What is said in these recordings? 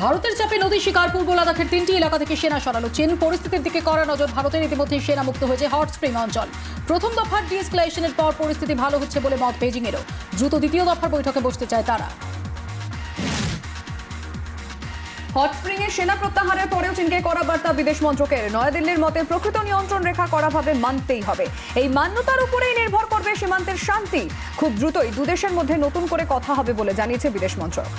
ভারতের চাপে নদী শিকার পূর্ব লাদাখের 3টি এলাকা থেকে সেনা সরালো চীন। পরিস্থিতির দিকে কড়া নজর ভারতের। ইতিমধ্যে সেনা মুক্ত হয়েছে হট স্প্রিং অঞ্চল। প্রথম দফার ডিএসক্যালেশনের পর পরিস্থিতি ভালো হচ্ছে বলে মত বেজিংয়েরও। দ্রুত দ্বিতীয় দফার বৈঠকে বসতে চায় তারা। হট স্প্রিং এ সেনা প্রত্যাহারের পরেও চীনকে কড়া বার্তা বিদেশ মন্ত্রকের। নয়াদিল্লির মতে প্রকৃত নিয়ন্ত্রণ রেখা কড়াভাবে মানতেই হবে। এই মান্যতার উপরেই নির্ভর করবে সীমান্তের শান্তি। খুব দ্রুতই দুদেশের মধ্যে নতুন করে কথা হবে বলে জানিয়েছে বিদেশ মন্ত্রক।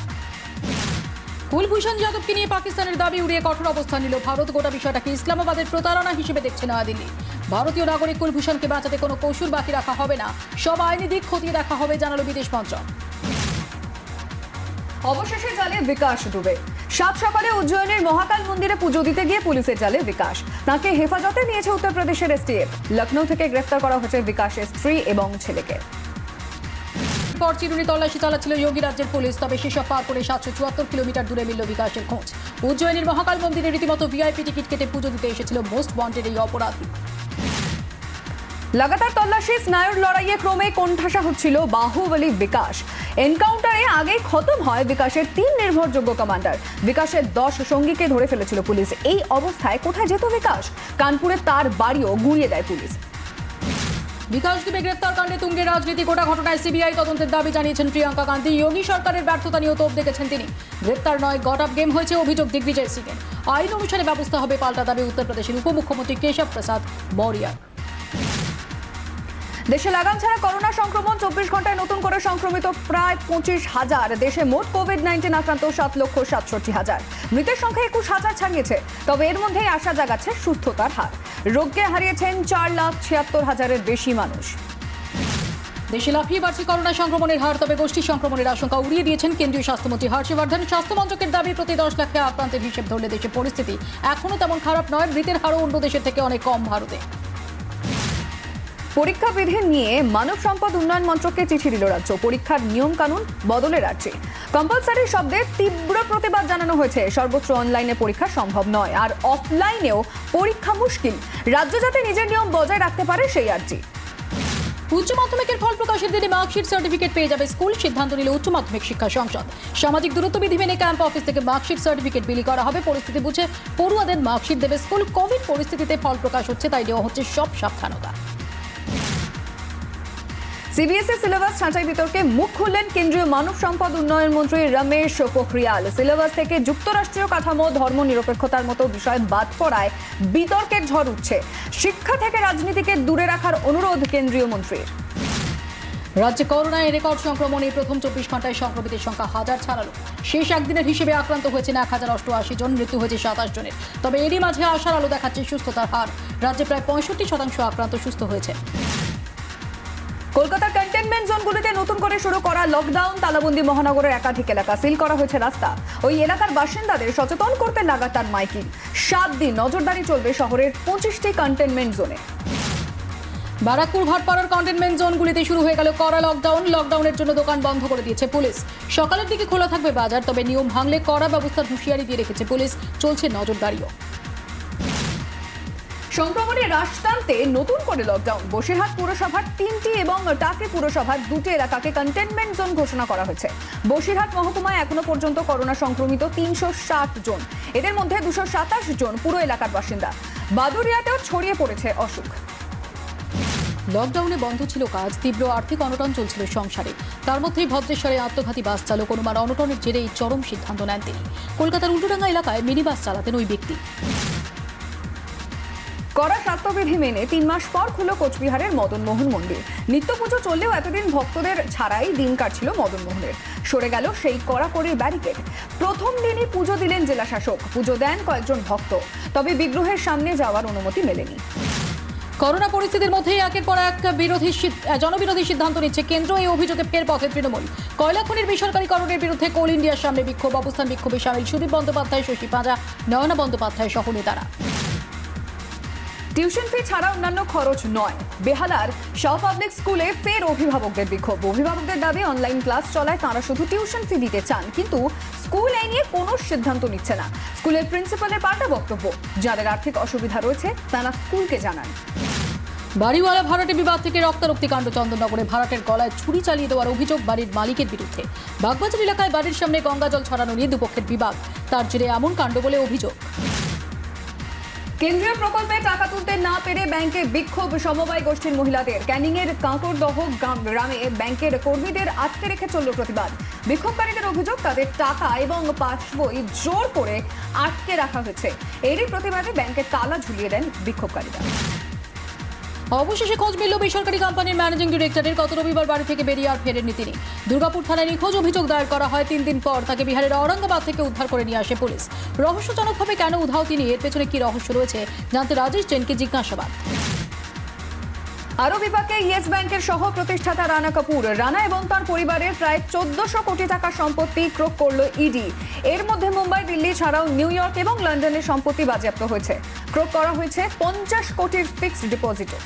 কুলভূষণ যাদবকে নিয়ে পাকিস্তানের দাবি উড়িয়ে কঠোর অবস্থান নিল ভারত। গোটা বিষয়টাকে ইসলামাবাদের প্রতারণা হিসেবে দেখছে নয়াদিল্লি। ভারতীয় নাগরিক কুলভূষণকে বাঁচাতে কোনো কৌশল বাকি রাখা হবে না, সব আইনি দিক খতিয়ে দেখা হবে, জানালো বিদেশ মন্ত্রক। অবশেষে জালে বিকাশ দুবে। সাত সকালে উজ্জয়নের মহাকাল মন্দিরে পুজো দিতে গিয়ে পুলিশের জালে বিকাশ। তাকে হেফাজতে নিয়েছে উত্তরপ্রদেশের এসটিএফ। লখনৌ থেকে গ্রেফতার করা হয়েছে বিকাশের স্ত্রী এবং ছেলেকে। পর চিরুনি তল্লাশি চালাচ্ছিল যোগী রাজ্যের পুলিশ। তবে সেসব পার করে 774 কিলোমিটার দূরে মিলল বিকাশের খোঁজ। উজ্জয়নের মহাকাল মন্দিরে রীতিমতো ভিআইপি টিকিট কেটে পুজো দিতে এসেছিল মোস্ট ওয়ান্টেড এই অপরাধী। লাগাতার তল্লাশি স্নায়ুর লড়াইয়ে ক্রমে কোণঠাসা হচ্ছিল বাহুবলী বিকাশ। এনকাউন্টারে আগেই খতম হয় বিকাশের 3 নির্ভরযোগ্য কমান্ডার। বিকাশের 10 সঙ্গীকে ধরে ফেলেছিল পুলিশ। এই অবস্থায় কোথায় যেত বিকাশ? কানপুরে তার বাড়িও গুঁড়িয়ে দেয় পুলিশ। বিকাশ দুবে গ্রেফতার কাণ্ডে তুঙ্গে রাজনীতি। গোটা ঘটনায় সিবিআই তদন্তের দাবি জানিয়েছেন প্রিয়াঙ্কা গান্ধী। যোগী সরকারের ব্যর্থতা নিয়েও তোপ দেখেছেন তিনি। গ্রেফতার নয়, গট আপ গেম হয়েছে, অভিযোগ দিগ্বিজয় সিংয়ের। আইন অনুসারে ব্যবস্থা হবে, পাল্টা দাবি উত্তরপ্রদেশের উপমুখ্যমন্ত্রী কেশব প্রসাদ মৌর্যার। দেশে লাগাম ছাড়া করোনা সংক্রমণ। 24 ঘন্টায় নতুন করে সংক্রমিত প্রায় 25,000। দেশে মোট কোভিড-19 আক্রান্ত 7,67,000। মৃতের সংখ্যা 21,000 ছাড়িয়েছে। তবে এর মধ্যেই আশা জাগাচ্ছে সুস্থতার হার। রোগকে হারিয়েছেন 4,76,000-এর বেশি মানুষ। দেশে লাফিয়ে বাড়ছে করোনা সংক্রমণের হার। তবে গোষ্ঠী সংক্রমণের আশঙ্কা উড়িয়ে দিয়েছেন কেন্দ্রীয় স্বাস্থ্যমন্ত্রী হর্ষবর্ধন। স্বাস্থ্যমন্ত্রকের দাবি, প্রতি 10 লাখে আক্রান্তের হিসেব ধরলে দেশের পরিস্থিতি এখনো তেমন খারাপ নয়। মৃতের হারও অন্য দেশের থেকে অনেক কম ভারতে। পরীক্ষা বিধি নিয়ে মানব সম্পদ উন্নয়ন মন্ত্রককে চিঠি দিল রাজ্য। পরীক্ষার নিয়ম কানুন বদলের রাজ্যে কম্পালসারি শব্দে তীব্র প্রতিবাদ জানানো হয়েছে। সর্বত্র অনলাইনে পরীক্ষা সম্ভব নয়, আর অফলাইনেও পরীক্ষা মুশকিল। রাজ্য যাতে নিজের নিয়ম বজায় রাখতে পারে সেই আর্জি। উচ্চ মাধ্যমিকের ফল প্রকাশের দিনে মার্কশিট সার্টিফিকেট পেয়ে যাবে স্কুল, সিদ্ধান্ত নিল উচ্চ মাধ্যমিক শিক্ষা সংসদ। সামাজিক দূরত্ব বিধি মেনে ক্যাম্প অফিস থেকে মার্কশিট সার্টিফিকেট বিলি করা হবে। পরিস্থিতি বুঝে পড়ুয়াদের মার্কশিট দেবে স্কুল। কোভিড পরিস্থিতিতে ফল প্রকাশ হচ্ছে, তাই দেওয়া হচ্ছে সব সাবধানতা। সিবিএসই সিলেবাস ছাঁটাই বিতর্কে মুখ খুললেন কেন্দ্রীয় মানব সম্পদ উন্নয়ন মন্ত্রী রমেশ পোখরিয়াল। সিলেবাস থেকে যুক্তরাষ্ট্রীয় কাঠামো, ধর্মনিরপেক্ষতার মতো বিষয় বাদ পড়ায় বিতর্কের ঝড় উঠছে। শিক্ষা থেকে রাজনীতিকে দূরে রাখার অনুরোধ কেন্দ্রীয় মন্ত্রীর। রাজ্যে করোনায় রেকর্ড সংক্রমণে প্রথম 24 ঘন্টায় সংক্রমিতের সংখ্যা 1000 ছাড়ালো। শেষ একদিনের হিসেবে আক্রান্ত হয়েছেন 1088 জন, মৃত্যু হয়েছে 27 জনের। তবে এরই মাঝে আশার আলো দেখাচ্ছে সুস্থতার হার। রাজ্যে প্রায় 65% আক্রান্ত সুস্থ হয়েছে। কলকাতার কন্টেনমেন্ট জোনগুলিতে নতুন করে শুরু করা লকডাউন। তালাবন্দি মহানগরের একাধিক এলাকা সিল করা হয়েছে রাস্তা। ওই এলাকার বাসিন্দাদের সচেতন করতে লাগাতার মাইকিং। 7 দিন নজরদারি চলবে শহরের 25টি কন্টেনমেন্ট জোনে। বারাকপুর ভাটপাড়ার কন্টেনমেন্ট জোনগুলিতে শুরু হয়ে গেল কড়া লকডাউন। লকডাউনের জন্য দোকান বন্ধ করে দিয়েছে পুলিশ। সকালের দিকে খোলা থাকবে বাজার, তবে নিয়ম ভাঙলে কড়া ব্যবস্থার হুঁশিয়ারি দিয়ে রেখেছে পুলিশ। চলছে নজরদারিও। সংক্রমণের হ্রাস টানতে নতুন করে লকডাউন। বসিরহাট পুরসভার 3টি এবং টাকি পুরসভার 2টি এলাকাকে কন্টেনমেন্ট জোন ঘোষণা করা হয়েছে। বসিরহাট মহকুমায় এখনো পর্যন্ত করোনা সংক্রমিত 360 জন। এদের মধ্যে 227 জন পুরো এলাকার বাসিন্দা। বাদুরিয়াতেও ছড়িয়ে পড়েছে অসুখ। লকডাউনে বন্ধ ছিল কাজ, তীব্র আর্থিক অনটন চলছিল সংসারে। তার মধ্যেই ভদ্রেশ্বরে আত্মঘাতী বাস চালক অনুমান অনটনের জেরেই চরম সিদ্ধান্ত নেন তিনি। কলকাতার উল্টোডাঙ্গা এলাকায় মিনি বাস চালাতেন ওই ব্যক্তি। কড়া স্বাস্থ্যবিধি মেনে 3 মাস পর খুলল কোচবিহারের মদনমোহন মন্দির। নিত্য পুজো চললেও এতদিন ভক্তদের ছাড়াই দিন কাটছিল মদনমোহনের। সরে গেল সেই কড়াকড়ির ব্যারিকেড। প্রথম দিনই পুজো দিলেন জেলা শাসক। পুজো দেন কয়েকজন ভক্ত, তবে বিগ্রহের সামনে যাওয়ার অনুমতি মেলেনি। করোনা পরিস্থিতির মধ্যেই একের পর এক জনবিরোধী সিদ্ধান্ত নিচ্ছে কেন্দ্র। এই অভিযোগে ফের পথে তৃণমূল। কয়লা খনির বেসরকারীকরণের বিরুদ্ধে কোল ইন্ডিয়ার সামনে বিক্ষোভ। অবস্থান বিক্ষোভে সামিল সুদীপ বন্দ্যোপাধ্যায়, শশী পাঁজা, নয়না বন্দ্যোপাধ্যায় সহ নেতারা। টিউশন ফি ছাড়া অন্যান্য খরচ নয়। বেহালার শাহ পাবলিক স্কুলে ফের অভিভাবকদের বিক্ষোভ। অভিভাবকদের দাবি, অনলাইন ক্লাস চলায় তাঁরা শুধু টিউশন ফি দিতে চান, কিন্তু স্কুল এই নিয়ে কোনো সিদ্ধান্ত নিচ্ছে না। স্কুলের প্রিন্সিপালের পাল্টা বক্তব্য, যাদের আর্থিক অসুবিধা রয়েছে তারা স্কুলকে জানান। বাড়িওয়ালা ভাড়াটে বিবাদ থেকে রক্তারক্তি কাণ্ড চন্দননগরে ভাড়াটের গলায় ছুরি চালিয়ে দেওয়ার অভিযোগ বাড়ির মালিকের বিরুদ্ধে। বাগবাজার এলাকায় বাড়ির সামনে গঙ্গা জল ছড়ানো নিয়ে দুপক্ষের বিবাদ, তার জেরে এমন কাণ্ড বলে অভিযোগ। কেন্দ্রীয় প্রকল্পে টাকা তুলতে না পেরে ব্যাংকে বিক্ষোভ সমবায় গোষ্ঠীর মহিলাদের। ক্যানিংয়ের কাঁকরদহ গ্রামে ব্যাংকের কর্মীদের আটকে রেখে চলল প্রতিবাদ। বিক্ষোভকারীদের অভিযোগ, তাদের টাকা এবং পাসবই জোর করে আটকে রাখা হয়েছে। এরই প্রতিবাদে ব্যাংকের তালা ঝুলিয়ে দেন বিক্ষোভকারীরা। অবশেষে খোঁজ মিলল বেসরকারি কোম্পানির ম্যানেজিং ডিরেক্টরের। গত রবিবার বাড়ি থেকে বেরিয়ে আর ফেরেননি তিনি। দুর্গাপুর থানায় নিখোঁজ অভিযোগ দায়ের করা হয়। 3 দিন পর তাকে বিহারের ঔরঙ্গাবাদ থেকে উদ্ধার করে নিয়ে আসে পুলিশ। রহস্যজনকভাবে কেন উধাও তিনি, এর পেছনে কি রহস্য রয়েছে জানতে রাজেশ জৈনকে জিজ্ঞাসাবাদ। আরও বিপাকে ইয়েস ব্যাংকের সহ প্রতিষ্ঠাতা রানা কাপুর। রানা এবং তার পরিবারের প্রায় 1400 কোটি টাকার সম্পত্তি ক্রোক করল ইডি। এর মধ্যে মুম্বাই, দিল্লি ছাড়াও নিউ ইয়র্ক এবং লন্ডনের সম্পত্তি বাজেয়াপ্ত হয়েছে। ক্রোক করা হয়েছে 50 কোটির ফিক্সড ডিপোজিটও।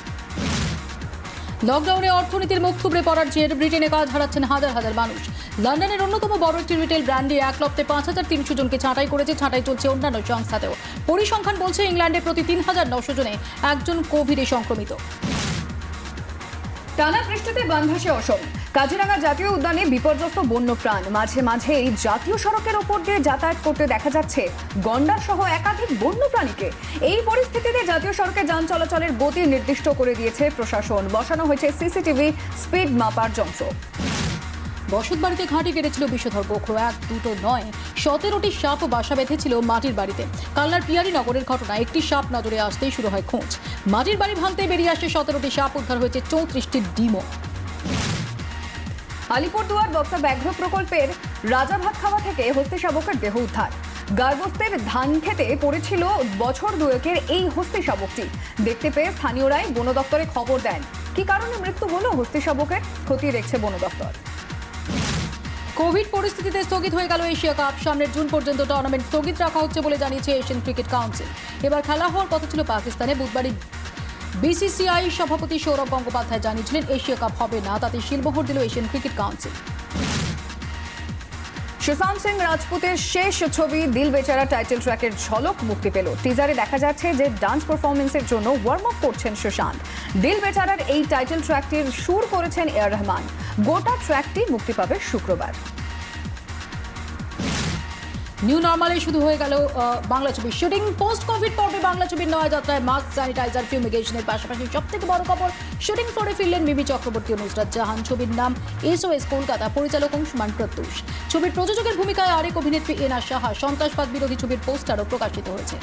লকডাউনে অর্থনীতির মুখ থুবড়ে পড়ার জের ব্রিটেনে কাজ হারাচ্ছেন হাজার হাজার মানুষ। লন্ডনের অন্যতম বড় একটি রিটেল ব্র্যান্ডে এক লপ্তে 5300 জনকে ছাঁটাই করেছে। ছাঁটাই চলছে অন্যান্য সংস্থাতেও। পরিসংখ্যান বলছে ইংল্যান্ডে প্রতি 3900 জনে একজন কোভিডে সংক্রমিত। টানা বৃষ্টিতে বানভাসে অসম। কাজিরাঙ্গা জাতীয় উদ্যানে বিপর্যস্ত বন্যপ্রাণ। মাঝে মাঝে এই জাতীয় সড়কের ওপর দিয়ে যাতায়াত করতে দেখা যাচ্ছে গন্ডার সহ একাধিক বন্যপ্রাণীকে। এই পরিস্থিতিতে জাতীয় সড়কে যান চলাচলের গতি নির্দিষ্ট করে দিয়েছে প্রশাসন। বসানো হয়েছে সিসিটিভি, স্পিড মাপার যন্ত্র। বসতবাড়িতে ঘাঁটি কেটেছিল বিষধর গোখরো। 1-2 নয়, 17টি সাপ বাসা বেঁধেছিল মাটির বাড়িতে। কালনার পিয়ারি নগরের ঘটনা। একটি সাপ নজরে আসতেই শুরু হয় খোঁজ। মাটির বাড়ি ভাঙতে বেরিয়ে আসে 17টি সাপ, উদ্ধার হয়েছে 34টি ডিমও। আলিপুরদুয়ার বক্সা ব্যাঘ্র প্রকল্পের রাজাভাত খাওয়া থেকে হস্তি শাবকের দেহ উদ্ধার। গার্বস্তের ধান খেতে পড়েছিল বছর দুয়েকের এই হস্তি শাবকটি। দেখতে পেয়ে স্থানীয়রাই বন দপ্তরে খবর দেন। কি কারণে মৃত্যু হলো হস্তি শাবকের, খতিয়ে দেখছে বন দপ্তর। কোভিড পরিস্থিতিতে স্থগিত হয়ে গেল এশিয়া কাপ। সামনের জুন পর্যন্ত টুর্নামেন্ট স্থগিত রাখা হচ্ছে বলে জানিয়েছে এশিয়ান ক্রিকেট কাউন্সিল। এবার খেলা হওয়ার কথা ছিল পাকিস্তানে। বুধবারই বিসিসিআই সভাপতি সৌরভ গঙ্গোপাধ্যায় জানিয়েছিলেন এশিয়া কাপ হবে না, তাতে শিলমোহর দিল Asian cricket council. Sushant Singh রাজপুতের শেষ ছবি দিল বেচারা টাইটেল ট্র্যাকের ঝলক মুক্তি পেল। টিজারে দেখা যাচ্ছে যে ডান্স পারফরমেন্সের জন্য ওয়ার্ম আপ করছেন সুশান্ত। দিল বেচারার এই টাইটেল ট্র্যাকটির সুর করেছেন এআর রহমান। গোটা ট্র্যাকটি মুক্তি পাবে শুক্রবার। নিউ নর্মালে শুরু হয়ে গেল বাংলা ছবির শুটিং। পোস্ট কোভিড পর্বে বাংলা ছবির নয়া যাত্রায় মাস্ক, স্যানিটাইজার, ফিউমিগেশনের পাশাপাশি সবথেকে বড় খবর, শুটিং ফ্লোরে ফিরলেন মিমি চক্রবর্তী ও নুসরাত জাহান। ছবির নাম SOS কলকাতা। পরিচালক অংশুমান প্রত্যুষ। ছবির প্রযোজকের ভূমিকায় আরেক অভিনেত্রী এনা সাহা। সন্ত্রাসবাদ বিরোধী ছবির পোস্টারও প্রকাশিত হয়েছে।